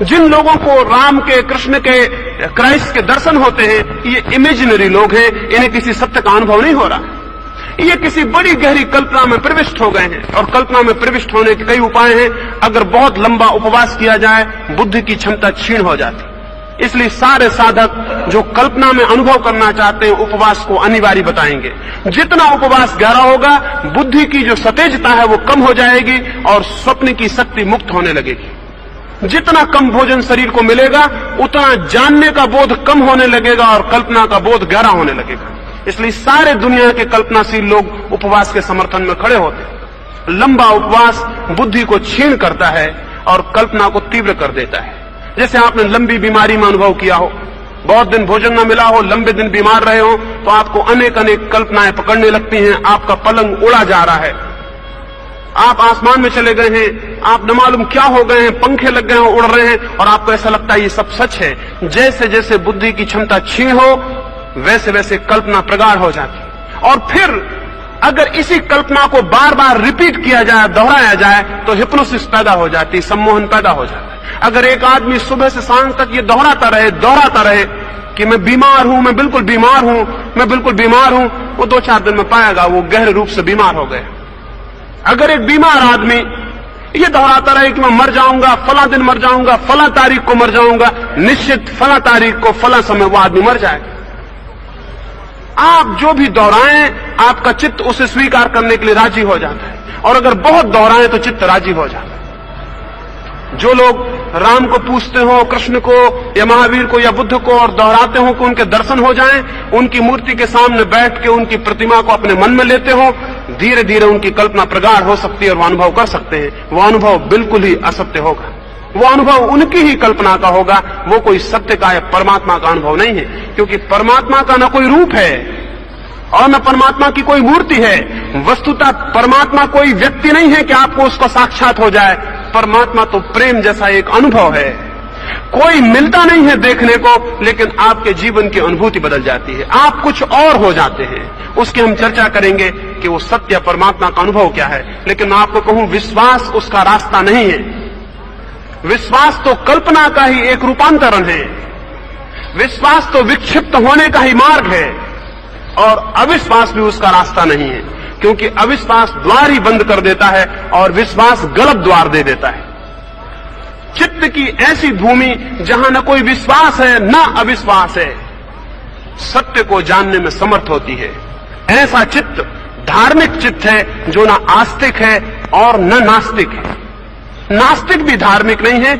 जिन लोगों को राम के, कृष्ण के, क्राइस्ट के दर्शन होते हैं, ये इमेजिनरी लोग हैं, इन्हें किसी सत्य का अनुभव नहीं हो रहा। ये किसी बड़ी गहरी कल्पना में प्रविष्ट हो गए हैं, और कल्पना में प्रविष्ट होने के कई उपाय हैं। अगर बहुत लंबा उपवास किया जाए, बुद्धि की क्षमता क्षीण हो जाती। इसलिए सारे साधक जो कल्पना में अनुभव करना चाहते हैं, उपवास को अनिवार्य बताएंगे। जितना उपवास गहरा होगा, बुद्धि की जो सतेजता है वो कम हो जाएगी और स्वप्न की शक्ति मुक्त होने लगेगी। जितना कम भोजन शरीर को मिलेगा, उतना जानने का बोध कम होने लगेगा और कल्पना का बोध गहरा होने लगेगा। इसलिए सारे दुनिया के कल्पनाशील लोग उपवास के समर्थन में खड़े होते हैं। लंबा उपवास बुद्धि को क्षीण करता है और कल्पना को तीव्र कर देता है। जैसे आपने लंबी बीमारी में अनुभव किया हो, बहुत दिन भोजन न मिला हो, लंबे दिन बीमार रहे हो, तो आपको अनेक अनेक कल्पनाएं पकड़ने लगती हैं। आपका पलंग उड़ा जा रहा है, आप आसमान में चले गए हैं, आप न मालूम क्या हो गए हैं, पंखे लग गए हैं, उड़ रहे हैं, और आपको ऐसा लगता है ये सब सच है। जैसे जैसे बुद्धि की क्षमता क्षीण हो, वैसे वैसे कल्पना प्रगाढ़ हो जाती। और फिर अगर इसी कल्पना को बार बार रिपीट किया जाए, दोहराया जाए, तो हिप्नोसिस पैदा हो जाती, सम्मोहन पैदा हो जाता है। अगर एक आदमी सुबह से सांझ तक ये दोहराता रहे कि मैं बीमार हूं, मैं बिल्कुल बीमार हूं, मैं बिल्कुल बीमार हूं, वो 2-4 दिन में पाएगा वो गहरे रूप से बीमार हो गए। अगर एक बीमार आदमी ये दोहराता रहे कि मैं मर जाऊंगा, फला दिन मर जाऊंगा, फला तारीख को मर जाऊंगा, निश्चित फला तारीख को फला समय वो आदमी मर जाएगा। आप जो भी दोहराएं, आपका चित्त उसे स्वीकार करने के लिए राजी हो जाता है, और अगर बहुत दोहराएं तो चित्त राजी हो जाता है। जो लोग राम को पूछते हो, कृष्ण को या महावीर को या बुद्ध को, और दोहराते हो कि उनके दर्शन हो जाएं, उनकी मूर्ति के सामने बैठ के उनकी प्रतिमा को अपने मन में लेते हो, धीरे धीरे उनकी कल्पना प्रगाढ़ हो सकती है और वो अनुभव कर सकते हैं। वो अनुभव बिल्कुल ही असत्य होगा, वो अनुभव उनकी ही कल्पना का होगा, वो कोई सत्य का या परमात्मा का अनुभव नहीं है। क्योंकि परमात्मा का न कोई रूप है और न परमात्मा की कोई मूर्ति है। वस्तुतः परमात्मा कोई व्यक्ति नहीं है कि आपको उसको साक्षात हो जाए। परमात्मा तो प्रेम जैसा एक अनुभव है। कोई मिलता नहीं है देखने को, लेकिन आपके जीवन की अनुभूति बदल जाती है, आप कुछ और हो जाते हैं। उसकी हम चर्चा करेंगे कि वो सत्य परमात्मा का अनुभव क्या है। लेकिन मैं आपको कहूं, विश्वास उसका रास्ता नहीं है। विश्वास तो कल्पना का ही एक रूपांतरण है। विश्वास तो विक्षिप्त होने का ही मार्ग है, और अविश्वास भी उसका रास्ता नहीं है। क्योंकि अविश्वास द्वार ही बंद कर देता है और विश्वास गलत द्वार दे देता है। चित्त की ऐसी भूमि जहां न कोई विश्वास है न अविश्वास है, सत्य को जानने में समर्थ होती है। ऐसा चित्त धार्मिक चित्त है, जो न आस्तिक है और न नास्तिक है। नास्तिक भी धार्मिक नहीं है।